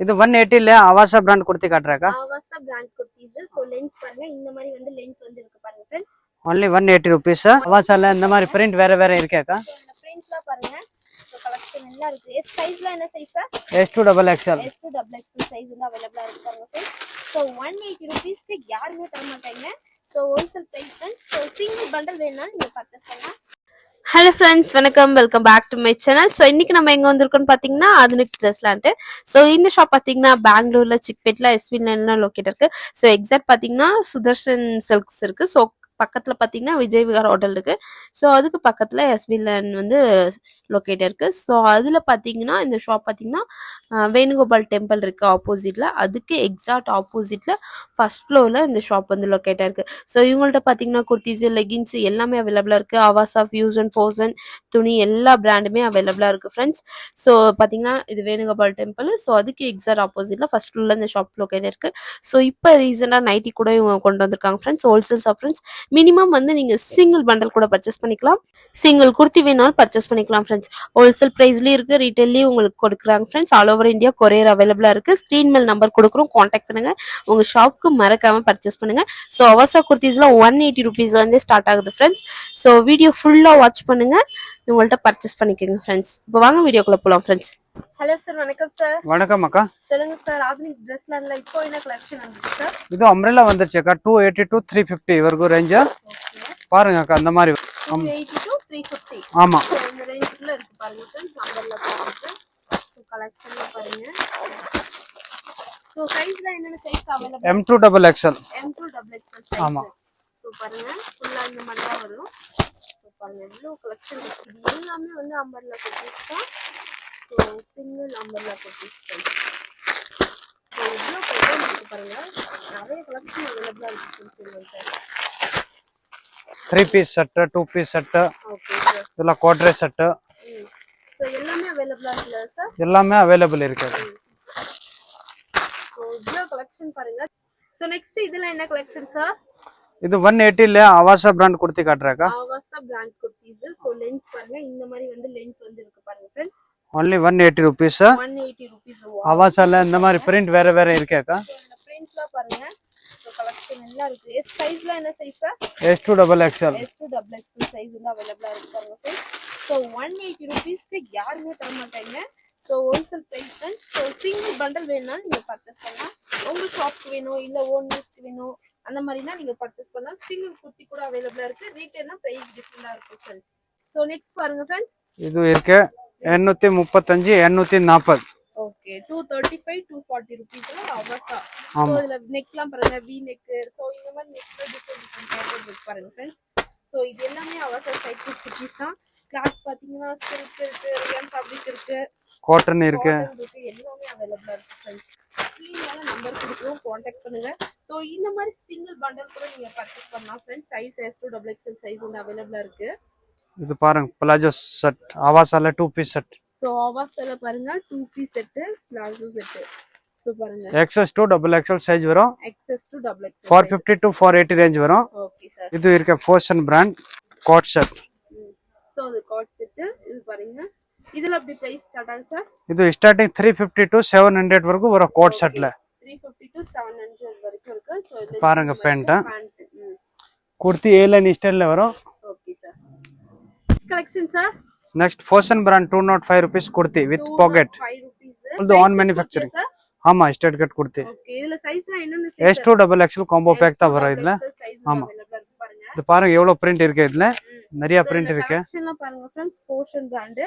இது 180 ல ஆவாசா brand kurti காட்றாக்கா? ஆவாசா brand kurtis. So length பாருங்க, இந்த மாதிரி வந்து லென்த் வந்து இருக்கு பாருங்க फ्रेंड्स. only 180 rupees. ஆவாசால இந்த மாதிரி பிரிண்ட் வேற வேற இருக்காக்கா? இந்த பிரிண்ட்லாம் பாருங்க. சோ கலெக்ஷன் எல்லாம் இருக்கு. எஸ் சைஸ்ல என்ன size? S2 double XL. S2 double XL size வந்து அவேலபிளா இருக்கு பாருங்க फ्रेंड्स. சோ 180 ரூபீஸ்க்கு யாருமே தர மாட்டாங்க. So wholesale price friends. So single bundle வேணும்னா நீங்க பர்ச்சேஸ் பண்ணலாம். ஹலோ ஃப்ரெண்ட்ஸ், வணக்கம், welcome back to my channel. So இன்னைக்கு நம்ம எங்க வந்திருக்கோம்னு பாத்தீங்கன்னா ஆதுனிக் ட்ரெஸ்லான்ட்டு. ஸோ இந்த ஷாப் பாத்தீங்கன்னா பெங்களூர்ல சிக்பேட்ல எஸ்வி லைன்ல லொக்கேட் இருக்கு. ஸோ எக்ஸாக்ட் பாத்தீங்கன்னா சுதர்ஷன் சில்க்ஸ் இருக்கு. ஸோ பக்கத்துல பாத்தீங்கன்னா விஜய் விகார் ஹோட்டல் இருக்கு. ஸோ அதுக்கு பக்கத்துல எஸ்வி லைன் வந்து லொக்கேட் இருக்கு. ஸோ அதுல பாத்தீங்கன்னா இந்த ஷாப் பாத்தீங்கன்னா வேணுகோபால் டெம்பிள் இருக்கு ஆப்போசிட்ல. அதுக்கு எக்ஸாக்ட் ஆப்போசிட்ல ஃபர்ஸ்ட் ஃப்ளோர்ல இந்த ஷாப் வந்து லொக்கேட்டா இருக்கு. ஸோ இவங்கள்ட்ட பாத்தீங்கன்னா குர்த்திஸ், லெகின்ஸ் எல்லாமே அவைலபிளா இருக்கு. ஆவாசா, ஃபியூசன், போசன் துணி எல்லா பிராண்டுமே அவைலபிளா இருக்கு ஃப்ரெண்ட்ஸ். ஸோ பாத்தீங்கன்னா இது வேணுகோபால் டெம்பிள். ஸோ அதுக்கு எக்ஸாக்ட் ஆப்போசிட்ல ஃபர்ஸ்ட் ஃப்ளோர்ல இந்த ஷாப் லொக்கேட் இருக்கு. ஸோ இப்போ ரீசெண்டா நைட்டி கூட இவங்க கொண்டு வந்திருக்காங்க friends. Wholesale shop friends. Minimum வந்து நீங்க சிங்கிள் பண்டல் கூட பர்ச்சேஸ் பண்ணிக்கலாம். சிங்கிள் குர்த்தி வேணாலும் பர்ச்சேஸ் பண்ணிக்கலாம் ஃப்ரெண்ட்ஸ். ஹோல்சேல் பிரைஸ்லயும் இருக்கு, ரீட்டைல்லயும் உங்களுக்கு கொடுக்குறாங்க friends. All over India courier அவைலபிளா இருக்கு. ஸ்கிரீன் மேல் நம்பர் கொடுக்குறோம், கான்டாக்ட் பண்ணுங்க. உங்க ஷாப்க்கு மறக்காம பர்ச்சேஸ் பண்ணுங்க. ஸோ அவசா குர்த்திஸ்ல 180 ருபீஸ்ல இருந்தே ஸ்டார்ட் ஆகுது ஃப்ரெண்ட்ஸ். ஸோ வீடியோ ஃபுல்லா வாட்ச் பண்ணுங்க, உங்கள்ட்ட பர்ச்சேஸ் பண்ணிக்கோங்க ஃப்ரெண்ட்ஸ். இப்போ வாங்க வீடியோக்குள்ள போலாம் ஃப்ரெண்ட்ஸ். ஹலோ சார், வணக்கம் சார். வணக்கம் அக்கா. சொல்லுங்க சார், ஆதுனிக் ட்ரெஸ்லாண்ட்ல இப்போ என்ன கலெக்ஷன் வந்துருக்கு சார்? இது அம்ரெல்லா வந்துருச்சு அக்கா. 280 to 350 வரைக்கும் ரேஞ்ச் பாருங்க அக்கா. அந்த மாதிரி 280 to 350. ஆமா, இந்த ரேஞ்சுக்குள்ள இருக்கு பாருங்க ஃப்ரெண்ட்ஸ். அம்ரெல்லா பாருங்க. ஸோ கலெக்ஷன்ல பாருங்க. ஸோ சைஸ்ல என்னென்ன size available? M2 double XL. M2 double XL size. ஆமா. ஸோ பாருங்க, ஃபுல்லா இந்த மாதிரி தான் வரும். ஸோ பாருங்க எவ்வளோ கலெக்ஷன் இருக்கு. இது எல்லாமே வந்து அம்பர்லா குர்த்திஸ் தான். ஸோ சிங்கிள் அம்பர்லா குர்த்திஸ் தான். ஸோ இவ்வளோ கலெக்ஷன் இருக்கு பாருங்க. நிறைய கலெக்ஷன் அவைலபிளா இருக்கு friends. 3 piece set, 2 piece set, okay sir. இதெல்லாம் கோட்ரே செட், ஸோ எல்லாமே அவைலபிளா இருக்குல்ல சார்? எல்லாமே அவைலபிள் இருக்கு. ஸோ இவ்வளோ கலெக்ஷன் பாருங்க. ஸோ நெக்ஸ்ட் இதுல என்ன கலெக்ஷன் சார்? இது 180 ல ஆவாசா brand kurti காட்றாக்கா? ஆவாசா brand kurtis. So length பாருங்க, இந்த மாதிரி வந்து லென்த் வந்து இருக்கு பாருங்க ஃப்ரெண்ட்ஸ். only 180 rupees. 180 rupees. ஆவாசால இந்த மாதிரி பிரிண்ட் வேற வேற இருக்காக்கா? இந்த பிரிண்ட்லாம் பாருங்க. ஸோ கலெக்ஷன் எல்லாம் இருக்கு. எஸ் சைஸ்ல என்ன size sir? S2 double XL. S2 double XL size வந்து அவைலபிளா இருக்கு பாருங்க ஃப்ரெண்ட்ஸ். ஸோ 180 ரூபீஸ்க்கு யாருமே தர மாட்டாங்க. So wholesale price friends. So single bundle வேணும்னாலும் நீங்க பர்ச்சேஸ் பண்ணலாம். உங்க ஷாப்க்கு வேணும் இல்ல ஓன் யூஸ்க்கு வேணும் அந்த மாதிரினா நீங்க பர்ச்சேஸ் பண்ணலாம். சிங்கிள் குர்த்தி கூட அவைலபிளா இருக்கு. ரீட்டைல்னா பிரைஸ் டிஃபரெண்டா இருக்கும் ஃப்ரெண்ட்ஸ். ஸோ நெக்ஸ்ட் பாருங்க ஃப்ரெண்ட்ஸ். இது இருக்கு 835 840. ஓகே, 235 240 ரூபீஸ்ல அவசா. ஸோ இதுல நெக்லாம் பாருங்க, வி நெக். ஸோ இந்த மாதிரி நெக்ல டிஃபரெண்ட் பேட்டர்ன் இருக்கு பாருங்க ஃப்ரெண்ட்ஸ். ஸோ இது எல்லாமே அவசா சைட் குர்த்திஸ் தான். கிளாத் பாத்தீங்கன்னா சில்க் இருக்கு, ரியான் ஃபேப்ரிக் இருக்கு, காட்டன் இருக்கு, எல்லாமே அவைலபிளா இருக்கு ஃப்ரெண்ட்ஸ். ஸ்கிரீன்ல நம்பர் கொடுக்குறோம், கான்டாக்ட் பண்ணுங்க. ஸோ இந்த மாதிரி சிங்கிள் பண்டல் கூட நீங்க பர்ச்சேஸ் பண்ணலாம் friends. Size S2 double XL size வந்து அவைலபிளா இருக்கு. இது பாருங்க பிளாஜோ செட், ஆவாசால 2 piece செட். ஸோ ஆவாசால பாருங்க 2 piece set, palazzo set. So பாருங்க XS2 double XL சைஸ் வரும். XS2 double XL 450 to 480 range வரும். Okay sir. இது இருக்க Poshan brand coat set. So அது கோட் செட். இது பாருங்க, இதுல அப்படி பிரைஸ் ஸ்டார்ட் ஆகுது சார்? இது ஸ்டார்டிங் 350 to 700 வரைக்கும் வரும் கோட் செட்ல. 350 to 700 வரைக்கும் இருக்கு. ஸோ இது பாருங்க பேண்ட் குர்த்தி A லைன் ஸ்டைல்ல வரும். Okay sir. Collection sir. Next Poshan brand 205 rupees kurti with pocket. 5 rupees. இது ஆன் மேனுஃபேக்சரிங். ஆமா, ஸ்ட்ரைட் கட் குர்த்தி. ஓகே, இதுல சைஸ்லாம் என்னென்ன size? S2 double XL combo pack தான் வரும் இதுல. ஆமா, இது பாருங்க எவ்வளவு பிரிண்ட் இருக்கு இதுல. நிறைய பிரிண்ட் இருக்கு. கலெக்ஷன்லாம் பாருங்க friends. Poshan brand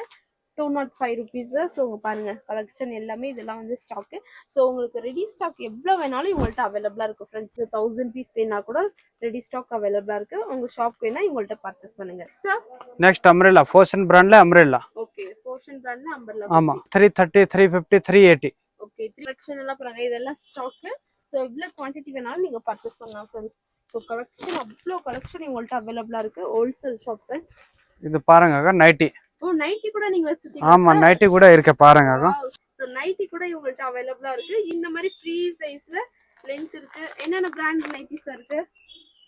205 rupees. So பாருங்க கலெக்ஷன் எல்லாமே இதெல்லாம் வந்து ஸ்டாக். ஸோ உங்களுக்கு ரெடி ஸ்டாக் எவ்வளோ வேணாலும் இவங்கள்ட்ட அவைலபிளா இருக்கு ஃப்ரெண்ட்ஸ். 1000 பீஸ் வேணா கூட ரெடி ஸ்டாக் அவைலபிளா இருக்கு. உங்க ஷாப் வேணா இவங்கள்ட்ட பர்ச்சேஸ் பண்ணுங்க. நெக்ஸ்ட் அம்ரெல்லா போஷன் பிராண்ட்ல அம்ரெல்லா. ஓகே, போஷன் பிராண்ட்ல அம்ரெல்லா. ஆமா, 330 350 380. ஓகே, கலெக்ஷன் எல்லாம் பாருங்க, இதெல்லாம் ஸ்டாக். ஸோ இவ்வளோ குவான்டிட்டி வேணாலும் நீங்க பர்ச்சேஸ் பண்ணலாம் ஃப்ரெண்ட்ஸ். ஸோ கலெக்ஷன் அவ்வளோ கலெக்ஷன் உங்கள்ட்ட அவைலபிளா இருக்கு. Wholesale shop friends. இது பாருங்க நைட்டி. ஓ, நைட்டி கூட நீங்க வச்சிருக்கீங்க? ஆமா, நைட்டி கூட இருக்கு பாருங்க. சோ நைட்டி கூட இவங்கள்ட்ட அவைலபிளா இருக்கு. இந்த மாதிரி ஃப்ரீ சைஸ்ல லென்த் இருக்கு. என்னென்ன பிராண்ட் நைட்டிஸ் இருக்கு?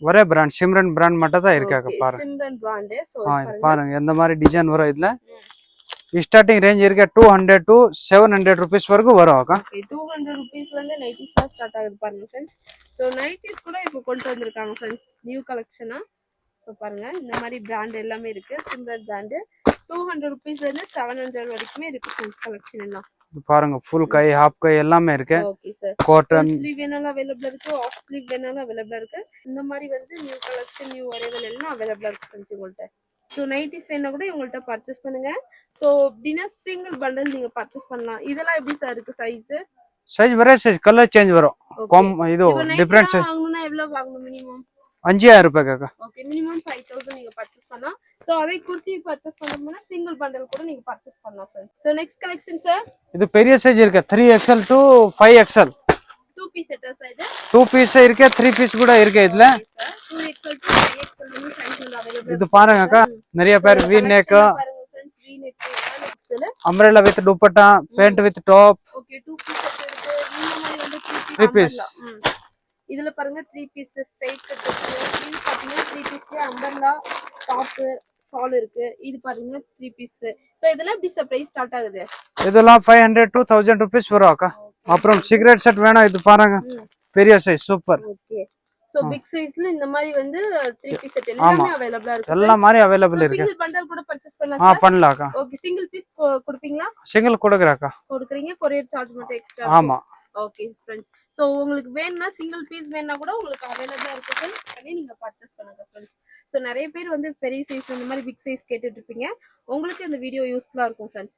ஒரே பிராண்ட் சிம்ரன் பிராண்ட் மட்டும் தான் இருக்காங்க பாருங்க. சிம்ரன் பிராண்ட். சோ பாருங்க எந்த மாதிரி டிசைன் வரும் இதுல. ஸ்டார்டிங் ரேஞ்ச் இருக்க 200 to 700 rupees வரைக்கும் வரும் அக்கா. 200 rupees வந்து நைட்டிஸ் தான் ஸ்டார்ட் ஆகுது பாருங்க ஃப்ரெண்ட்ஸ். ஸோ நைட்டிஸ் கூட இப்போ கொண்டு வந்திருக்காங்க ஃப்ரெண்ட்ஸ், நியூ கலெக்ஷனா. ஸோ பாருங்க இந்த மாதிரி பிராண்ட் எல்லாமே இருக்கு, சிம்ரன் பிராண்டு. 200 rupees இருந்து 700 வரைக்குமே இருக்கு ஃப்ரெண்ட்ஸ் கலெக்ஷன் எல்லாம். இது பாருங்க ஃபுல் கை ஹாஃப் கை எல்லாமே இருக்கு. Okay sir. காட்டன் ஸ்லீவ் வேணாலும் அவைலபிளா இருக்கு, ஆஃப் ஸ்லீவ் வேணாலும் அவைலபிளா இருக்கு. இந்த மாதிரி வந்து நியூ கலெக்ஷன் நியூ அரைவல் எல்லாம் அவைலபிளா இருக்கு ஃப்ரெண்ட்ஸ் உங்கள்ட்ட. ஸோ நைட்டிஸ் வேணா கூட உங்கள்ட்ட பர்ச்சேஸ் பண்ணுங்க. ஸோ அப்படின்னா சிங்கிள் பண்டல் நீங்க பர்ச்சேஸ் பண்ணலாம். இதெல்லாம் எப்படி சார் இருக்கு சைஸ்? சைஸ் வேற சைஸ் கலர் சேஞ்ச் வரும். இது டிஃபரன்ஸ் வாங்கணும்னா எவ்வளவு வாங்கணும் மினிமம்? 5000 ரூபாய் அக்கா. ஓகே, மினிமம் 5000 நீங்க பர்ச்சேஸ் பண்ணலாம். சோ அதே குர்த்தி பர்ச்சேஸ் பண்ணனும்னா சிங்கிள் பண்டல் கூட நீங்க பர்ச்சேஸ் பண்ணலாம் friends. So next collection sir, இது பெரிய சைஸ் இருக்கு 3XL to 5XL. 2 piece set size 2 piece இருக்கு, 3 பீஸ் கூட இருக்கு இதுல. 2XL to 5XL வந்து சைஸ் அவைலபிள். இது பாருங்க அக்கா, நிறைய பேர் V neck பாருங்க friends, V neck XL, umbrella with dupatta, pant with top. Okay 2 piece set இருக்கு. இந்த மாதிரி வந்து 3 பீஸ். இதுல பாருங்க 3 பீஸ் ஸ்ட்ரைட் கட் இருக்கு. இது பாத்தீங்கன்னா 3 பீஸ்ல அம்பர்லா டாப் ஷால் இருக்கு. இது பாருங்க 3 பீஸ். சோ இதெல்லாம் எப்படி பிரைஸ் ஸ்டார்ட் ஆகுது? இதெல்லாம் 500 to 1000 rupees வரும் அக்கா. அப்புறம் சிகரெட் செட் வேணா இது பாருங்க பெரிய size super. Okay, so big சைஸ்ல இந்த மாதிரி வந்து 3 பீஸ் செட் எல்லாமே அவேலபிளா இருக்கு. எல்லா மாதிரி அவேலபிள் இருக்கு. சிங்கிள் பண்டல் கூட பர்ச்சேஸ் பண்ணலாம். பண்ணலாம் அக்கா. ஓகே, சிங்கிள் பீஸ் கொடுப்பீங்களா? சிங்கிள் கொடுக்குறேன் அக்கா. கொடுக்குறீங்க, கொரியர் சார்ஜ் மட்டும் எக்ஸ்ட்ரா. ஆமா. ஓகே फ्रेंड्स, சோ உங்களுக்கு வேணும்னா சிங்கிள் பீஸ் வேணா கூட உங்களுக்கு அவேலபிளா இருக்கு फ्रेंड्स, பண்ணி நீங்க பர்ச்சேஸ் பண்ணுங்க फ्रेंड्स. சோ நிறைய பேர் வந்து பெரிய சைஸ் இந்த மாதிரி பிக் சைஸ் கேட்டுட்டு இருப்பீங்க, உங்களுக்கு இந்த வீடியோ யூஸ்ஃபுல்லா இருக்கும் फ्रेंड्स.